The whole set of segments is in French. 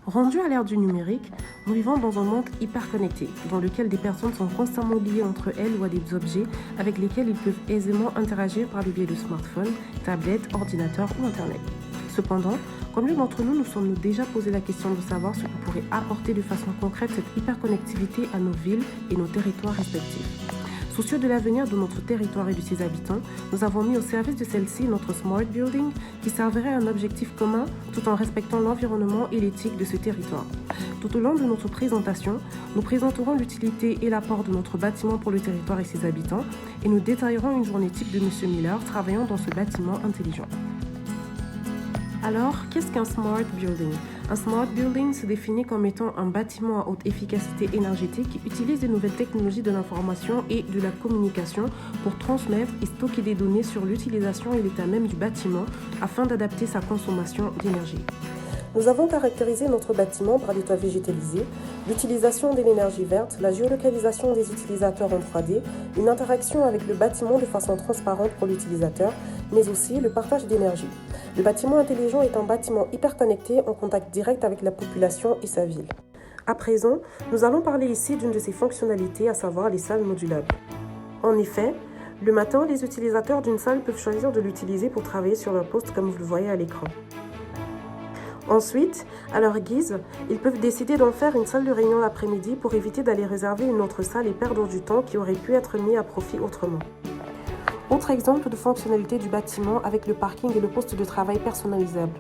Rendu à l'ère du numérique, nous vivons dans un monde hyper connecté, dans lequel des personnes sont constamment liées entre elles ou à des objets avec lesquels ils peuvent aisément interagir par le biais de smartphones, tablettes, ordinateurs ou Internet. Cependant, combien d'entre nous nous sommes-nous déjà posé la question de savoir ce que pourrait apporter de façon concrète cette hyperconnectivité à nos villes et nos territoires respectifs? Soucieux de l'avenir de notre territoire et de ses habitants, nous avons mis au service de celle-ci notre Smart Building qui servirait à un objectif commun tout en respectant l'environnement et l'éthique de ce territoire. Tout au long de notre présentation, nous présenterons l'utilité et l'apport de notre bâtiment pour le territoire et ses habitants et nous détaillerons une journée type de M. Miller travaillant dans ce bâtiment intelligent. Alors, qu'est-ce qu'un Smart Building? Un Smart Building se définit comme étant un bâtiment à haute efficacité énergétique qui utilise des nouvelles technologies de l'information et de la communication pour transmettre et stocker des données sur l'utilisation et l'état même du bâtiment afin d'adapter sa consommation d'énergie. Nous avons caractérisé notre bâtiment par des toits végétalisés, l'utilisation de l'énergie verte, la géolocalisation des utilisateurs en 3D, une interaction avec le bâtiment de façon transparente pour l'utilisateur, mais aussi le partage d'énergie. Le bâtiment intelligent est un bâtiment hyper connecté en contact direct avec la population et sa ville. À présent, nous allons parler ici d'une de ses fonctionnalités, à savoir les salles modulables. En effet, le matin, les utilisateurs d'une salle peuvent choisir de l'utiliser pour travailler sur leur poste comme vous le voyez à l'écran. Ensuite, à leur guise, ils peuvent décider d'en faire une salle de réunion l'après-midi pour éviter d'aller réserver une autre salle et perdre du temps qui aurait pu être mis à profit autrement. Autre exemple de fonctionnalité du bâtiment avec le parking et le poste de travail personnalisable.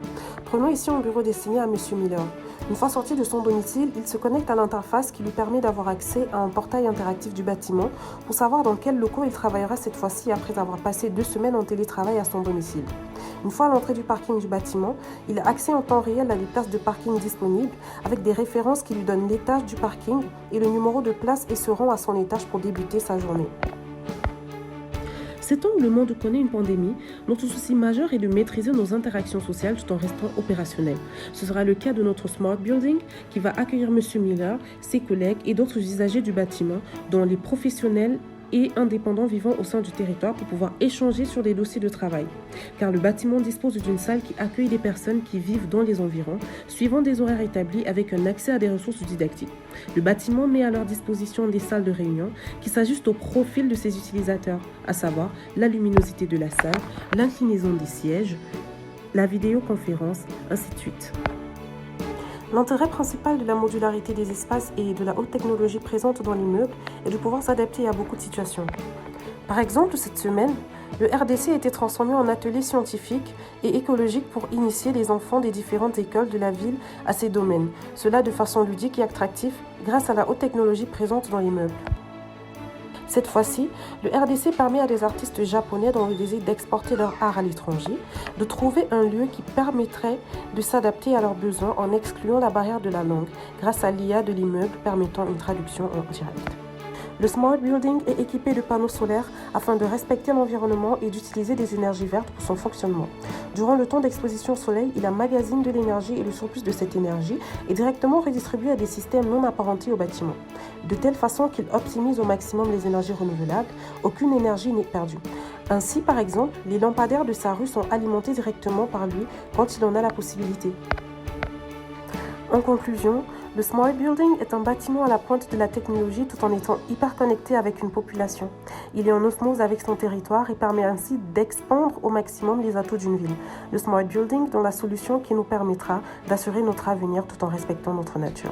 Prenons ici un bureau destiné à M. Miller. Une fois sorti de son domicile, il se connecte à l'interface qui lui permet d'avoir accès à un portail interactif du bâtiment pour savoir dans quels locaux il travaillera cette fois-ci après avoir passé 2 semaines en télétravail à son domicile. Une fois à l'entrée du parking du bâtiment, il a accès en temps réel à des places de parking disponibles avec des références qui lui donnent l'étage du parking et le numéro de place et se rend à son étage pour débuter sa journée. Sait-on que le monde connaît une pandémie, notre souci majeur est de maîtriser nos interactions sociales tout en restant opérationnels. Ce sera le cas de notre Smart Building qui va accueillir M. Miller, ses collègues et d'autres usagers du bâtiment, dont les professionnels et indépendants vivant au sein du territoire pour pouvoir échanger sur des dossiers de travail. Car le bâtiment dispose d'une salle qui accueille des personnes qui vivent dans les environs, suivant des horaires établis avec un accès à des ressources didactiques. Le bâtiment met à leur disposition des salles de réunion qui s'ajustent au profil de ses utilisateurs, à savoir la luminosité de la salle, l'inclinaison des sièges, la vidéoconférence, ainsi de suite. L'intérêt principal de la modularité des espaces et de la haute technologie présente dans l'immeuble est de pouvoir s'adapter à beaucoup de situations. Par exemple, cette semaine, le RDC a été transformé en atelier scientifique et écologique pour initier les enfants des différentes écoles de la ville à ces domaines, cela de façon ludique et attractive grâce à la haute technologie présente dans l'immeuble. Cette fois-ci, le RDC permet à des artistes japonais dans le désir d'exporter leur art à l'étranger, de trouver un lieu qui permettrait de s'adapter à leurs besoins en excluant la barrière de la langue grâce à l'IA de l'immeuble permettant une traduction en direct. Le Smart Building est équipé de panneaux solaires afin de respecter l'environnement et d'utiliser des énergies vertes pour son fonctionnement. Durant le temps d'exposition au soleil, il emmagasine de l'énergie et le surplus de cette énergie est directement redistribué à des systèmes non apparentés au bâtiment, de telle façon qu'il optimise au maximum les énergies renouvelables, aucune énergie n'est perdue. Ainsi, par exemple, les lampadaires de sa rue sont alimentés directement par lui quand il en a la possibilité. En conclusion, le Smart Building est un bâtiment à la pointe de la technologie tout en étant hyper connecté avec une population. Il est en osmose avec son territoire et permet ainsi d'expandre au maximum les atouts d'une ville. Le Smart Building dans la solution qui nous permettra d'assurer notre avenir tout en respectant notre nature.